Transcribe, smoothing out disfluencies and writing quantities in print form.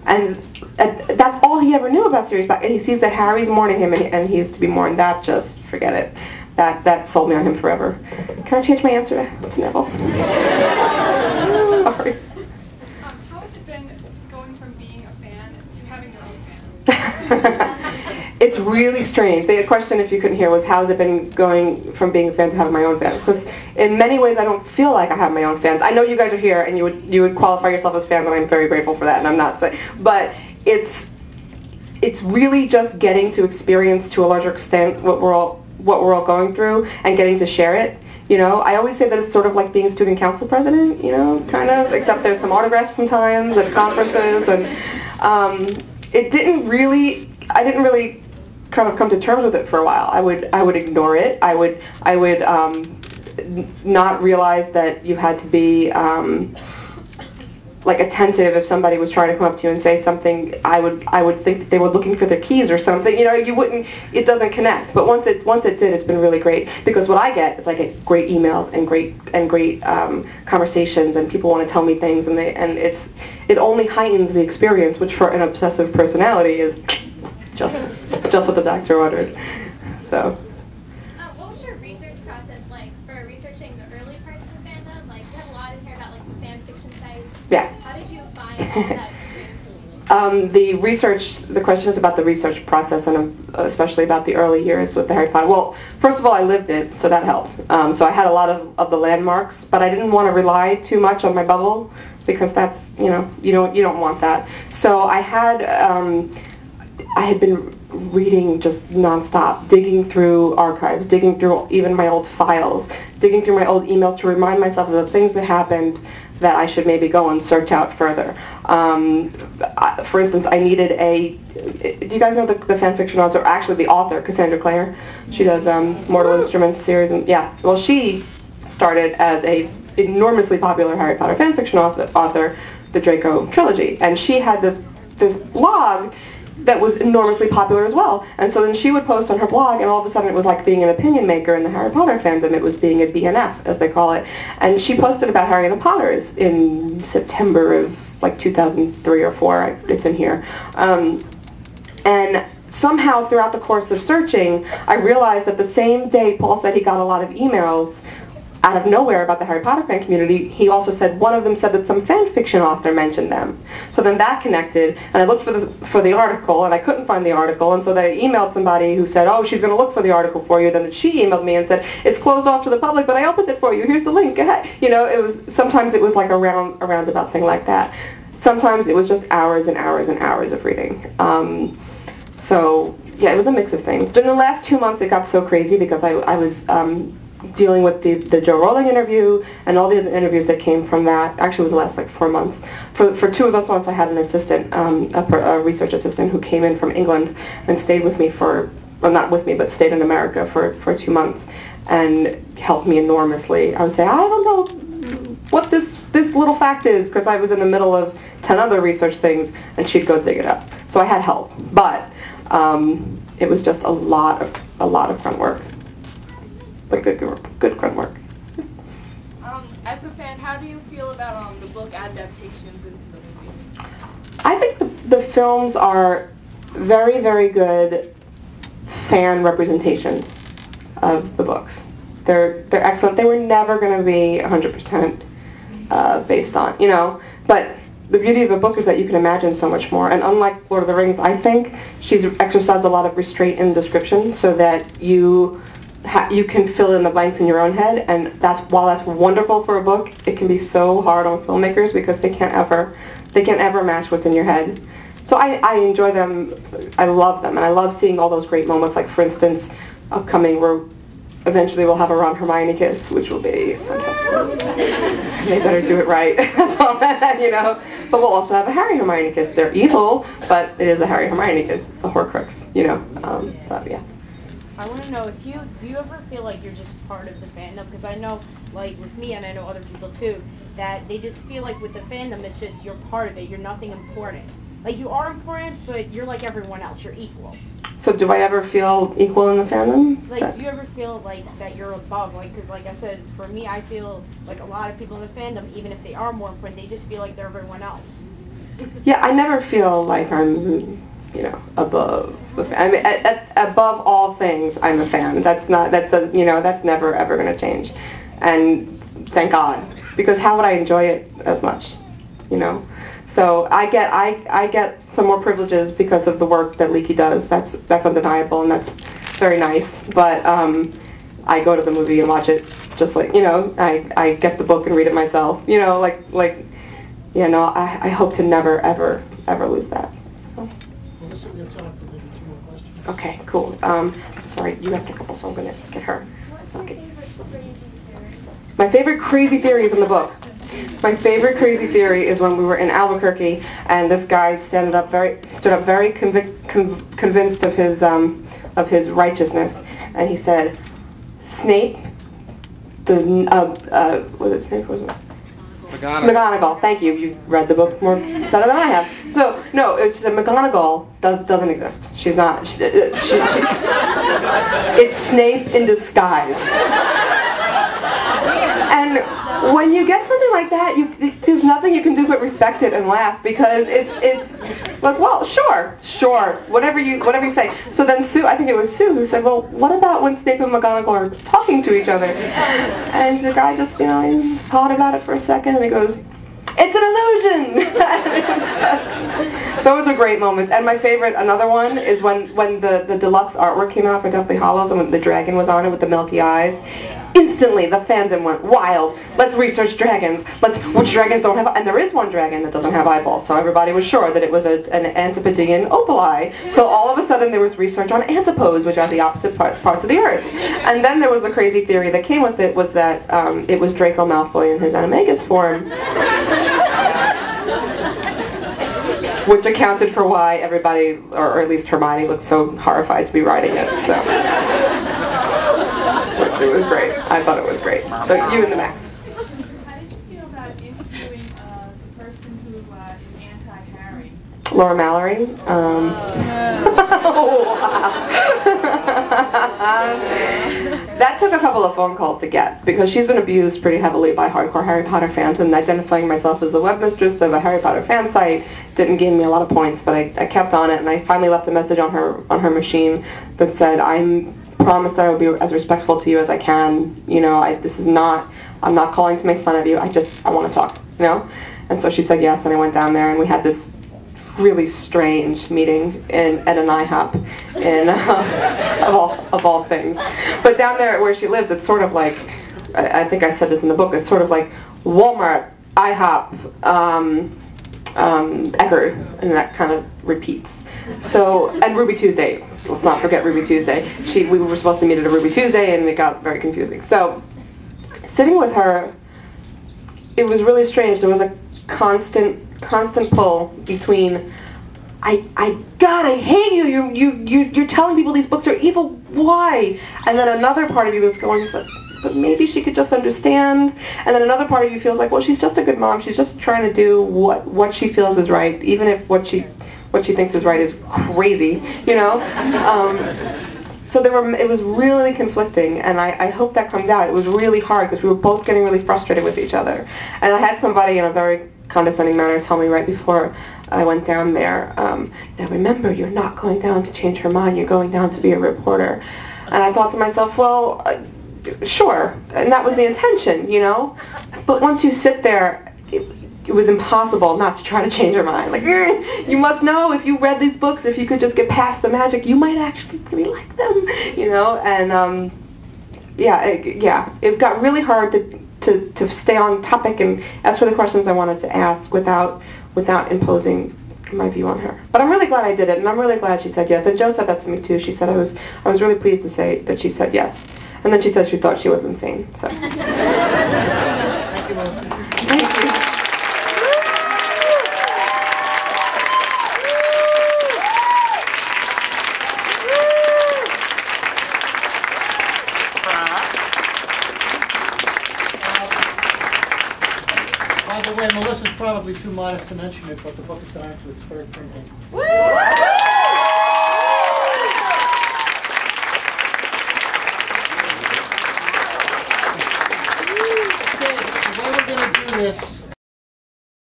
And that's all he ever knew about Sirius Black. And he sees that Harry's mourning him, and he is to be mourned. That just, forget it. That sold me on him forever. Can I change my answer to Neville? Sorry. How has it been going from being a fan to having your own fans? It's really strange. The question, if you couldn't hear, was how has it been going from being a fan to having my own fans? Because in many ways I don't feel like I have my own fans. I know you guys are here and you would qualify yourself as fans, and I'm very grateful for that, and I'm not saying, but it's really just getting to experience to a larger extent what we're all going through and getting to share it. You know, I always say that it's sort of like being a student council president, you know, kind of, except there's some autographs sometimes at conferences, and I didn't really kind of come to terms with it for a while. I would ignore it. I would not realize that you had to be like attentive if somebody was trying to come up to you and say something. I would think that they were looking for their keys or something. You know, you wouldn't. It doesn't connect. But once it did, it's been really great, because what I get is I get great emails and great conversations, and people want to tell me things, and it only heightens the experience, which for an obsessive personality is just what the doctor ordered. So. What was your research process like for researching the early parts of the fandom? Like, you have a lot in here about like the fan fiction sites. Yeah. How did you find all that? The question is about the research process, and especially about the early years with the Harry Potter. Well, first of all, I lived it, so that helped. So I had a lot of the landmarks, but I didn't want to rely too much on my bubble, because that's, you know, you don't want that. So I had been reading just nonstop, digging through archives, digging through even my old files, digging through my old emails to remind myself of the things that happened that I should maybe go and search out further. For instance, I needed do you guys know the fan fiction author, actually the author, Cassandra Clare? She does Mortal Instruments series, and yeah, well, she started as a enormously popular Harry Potter fan fiction author, the Draco trilogy, and she had this blog that was enormously popular as well. And so then she would post on her blog, and all of a sudden it was like being an opinion maker in the Harry Potter fandom. It was being a BNF, as they call it. And she posted about Harry and the Potters in September of like 2003 or 4. It's in here. And somehow throughout the course of searching, I realized that the same day Paul said he got a lot of emails out of nowhere about the Harry Potter fan community, he also said one of them said that some fan fiction author mentioned them. So then that connected, and I looked for the article, and I couldn't find the article, and so then I emailed somebody who said, oh, she's going to look for the article for you. Then she emailed me and said, it's closed off to the public, but I opened it for you. Here's the link. Go ahead. You know, sometimes it was like a roundabout thing like that. Sometimes it was just hours and hours and hours of reading. So yeah, it was a mix of things. In the last 2 months, it got so crazy because I was dealing with the Joe Rowling interview and all the other interviews that came from that. Actually, it was the last like 4 months. For 2 of those months, I had an assistant, a research assistant who came in from England and stayed with me well, not with me, but stayed in America for 2 months and helped me enormously. I would say, I don't know what this little fact is, because I was in the middle of 10 other research things, and she'd go dig it up. So I had help, but it was just a lot of grunt work. But good grunt work. As a fan, how do you feel about the book adaptations into the movies? I think the films are very, very good fan representations of the books. They're excellent. They were never going to be 100% based on, you know, but the beauty of a book is that you can imagine so much more. And unlike Lord of the Rings, I think she's exercised a lot of restraint in description so that you can fill in the blanks in your own head. And while that's wonderful for a book, it can be so hard on filmmakers because they can't ever match what's in your head. So I enjoy them. I love them, and I love seeing all those great moments. Like, for instance, upcoming, where eventually we'll have a Ron Hermione kiss, which will be fantastic. They better do it right, you know. But we'll also have a Harry Hermione kiss. They're evil, but it is a Harry Hermione kiss. It's the Horcrux, you know. But yeah. I want to know do you ever feel like you're just part of the fandom? Because I know, like with me, and I know other people too, that they just feel like with the fandom, it's just you're part of it. You're nothing important. Like, you are important, but you're like everyone else. You're equal. So do I ever feel equal in the fandom? Like, do you ever feel like that you're above? Like, because like I said, for me, I feel like a lot of people in the fandom, even if they are more important, they just feel like they're everyone else. yeah, I never feel like I'm, above. I mean, above all things, I'm a fan. That's not, that does, that's never ever going to change. And thank God, because how would I enjoy it as much, So I get some more privileges because of the work that Leaky does. That's undeniable, and that's very nice. But I go to the movie and watch it just like, I get the book and read it myself. I hope to never, ever, ever lose that. So. Melissa, we have time for maybe 2 more questions. Okay, cool. Sorry, you asked a couple, so I'm going to get her. What's your favorite crazy theory? My favorite crazy theory is in the book. My favorite crazy theory is when we were in Albuquerque, and this guy stood up very convinced of his righteousness, and he said, Snape does was it Snape? Was it? McGonagall. Thank you. You read the book more better than I have. So no, it's just that McGonagall doesn't exist. She's not. It's Snape in disguise. And when you get something like that, there's nothing you can do but respect it and laugh, because it's like, well, sure, whatever you say. So then Sue, I think it was Sue, who said, well, what about when Snape and McGonagall are talking to each other? And the guy just, he thought about it for a second, and he goes, it's an illusion! Those are great moments. And my favorite, another one, is when the deluxe artwork came out for Deathly Hallows, and when the dragon was on it with the milky eyes. Instantly, the fandom went wild. Let's research dragons. Which dragons don't have, and there is one dragon that doesn't have eyeballs, so everybody was sure that it was an Antipodean opal eye. So all of a sudden there was research on antipodes, which are the opposite parts of the earth. And then there was the crazy theory that came with it, was that it was Draco Malfoy in his animagus form. Which accounted for why everybody, or at least Hermione, looked so horrified to be writing it. So. Which it was great. I thought it was great. So you in the back. How did you feel about interviewing the person who is anti-Harry? Laurel Mallory. That took a couple of phone calls to get, because she's been abused pretty heavily by hardcore Harry Potter fans, and identifying myself as the webmistress of a Harry Potter fan site didn't gain me a lot of points, but I kept on it, and I finally left a message on her machine that said, I promise that I will be as respectful to you as I can. I'm not calling to make fun of you. I want to talk, And so she said yes, and I went down there, and we had this really strange meeting at an IHOP of all things. But down there where she lives, it's sort of like, I think I said this in the book, it's sort of like Walmart, IHOP, Eckerd, and that kind of repeats. So, and Ruby Tuesday. Let's not forget Ruby Tuesday. We were supposed to meet at a Ruby Tuesday, and it got very confusing. So, sitting with her, it was really strange. There was a constant pull between, I hate you. You're telling people these books are evil. Why? And then another part of you was going, but maybe she could just understand. And then another part of you feels like, well, she's just a good mom. She's just trying to do what she feels is right, even if what she thinks is right is crazy, So it was really conflicting, and I hope that comes out. It was really hard because we were both getting really frustrated with each other. And I had somebody in a very condescending manner tell me right before I went down there, now remember, you're not going down to change her mind, you're going down to be a reporter. And I thought to myself, well, sure, and that was the intention, But once you sit there, it was impossible not to try to change her mind. Like, you must know, if you read these books, if you could just get past the magic, you might actually really like them, And it got really hard to stay on topic and ask her the questions I wanted to ask without imposing my view on her. But I'm really glad I did it, and I'm really glad she said yes. And Jo said that to me too. She said I was really pleased to say that she said yes. And then she said she thought she was insane. So. Thank you, Melissa. Thank you. By the way, Melissa's probably too modest to mention it, but the book is down to its 3rd printing. Woo! Okay, the way we're going to do this